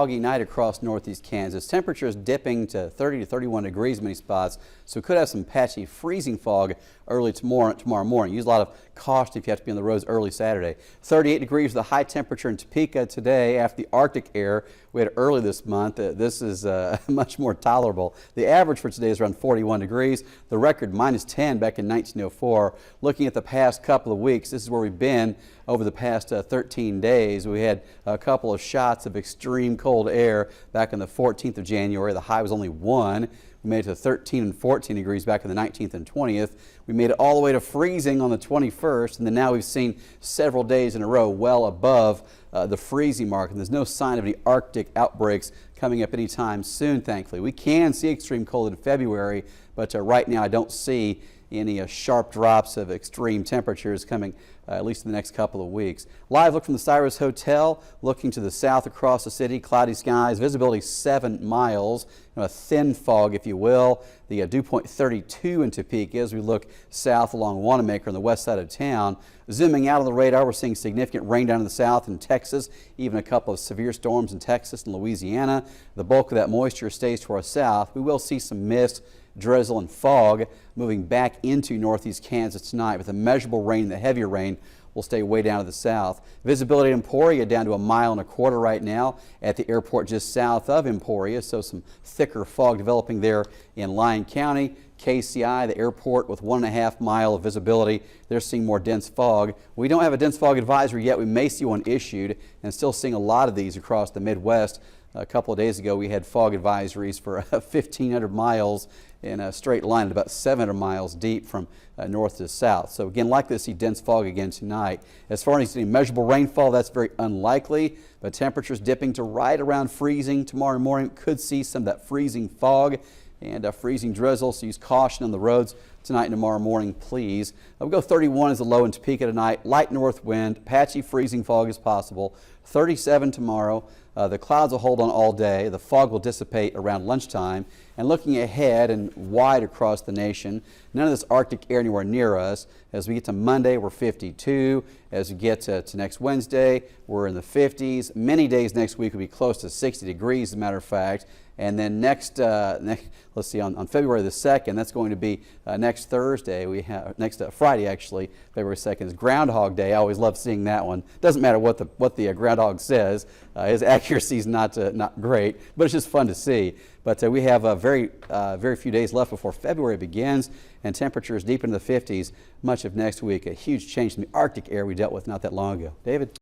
Foggy night across northeast Kansas. Temperatures dipping to 30 to 31 degrees in many spots, so we could have some patchy freezing fog early tomorrow morning. Use a lot of caution if you have to be on the roads early Saturday. 38 degrees the high temperature in Topeka today after the Arctic air we had early this month. This is much more tolerable. The average for today is around 41 degrees. The record -10 back in 1904. Looking at the past couple of weeks, this is where we've been over the past 13 days. We had a couple of shots of extreme cold air back on the 14th of January. The high was only 1. We made it to 13 and 14 degrees back on the 19th and 20th. We made it all the way to freezing on the 21st, and then now we've seen several days in a row well above the freezing mark, and there's no sign of any Arctic outbreaks coming up anytime soon, thankfully. We can see extreme cold in February, but right now I don't see any sharp drops of extreme temperatures coming at least in the next couple of weeks. Live look from the Cyrus Hotel, looking to the south across the city, cloudy skies, visibility 7 miles, a thin fog if you will. The dew point 32 in Topeka as we look south along Wanamaker on the west side of town. Zooming out on the radar, we're seeing significant rain down in the south in Texas, even a couple of severe storms in Texas and Louisiana. The bulk of that moisture stays to our south. We will see some mist, drizzle and fog moving back into northeast Kansas tonight, with the measurable rain and the heavier rain will stay way down to the south. Visibility in Emporia down to 1.25 miles right now at the airport just south of Emporia, so some thicker fog developing there in Lyon County. KCI, the airport, with 1.5 miles of visibility. They're seeing more dense fog. We don't have a dense fog advisory yet. We may see one issued, and still seeing a lot of these across the Midwest. A couple of days ago, we had fog advisories for 1,500 miles in a straight line at about 700 miles deep from north to south. So again, likely to see dense fog again tonight. As far as any measurable rainfall, that's very unlikely, but temperatures dipping to right around freezing tomorrow morning. Could see some of that freezing fog and freezing drizzle, so use caution on the roads tonight and tomorrow morning, please. We'll go 31 as the low in Topeka tonight. Light north wind, patchy freezing fog is possible. 37 tomorrow. The clouds will hold on all day. The fog will dissipate around lunchtime. And looking ahead and wide across the nation, none of this Arctic air anywhere near us. As we get to Monday, we're 52. As we get to next Wednesday, we're in the 50s. Many days next week will be close to 60 degrees, as a matter of fact. And then let's see, on February the 2nd, that's going to be next Thursday. We have next Friday, actually, February 2nd is Groundhog Day. I always love seeing that one. Doesn't matter what the groundhog says. His accuracy is not great, but it's just fun to see. But we have very few days left before February begins, and temperatures deep into the 50s much of next week. A huge change in the Arctic air we dealt with not that long ago. David?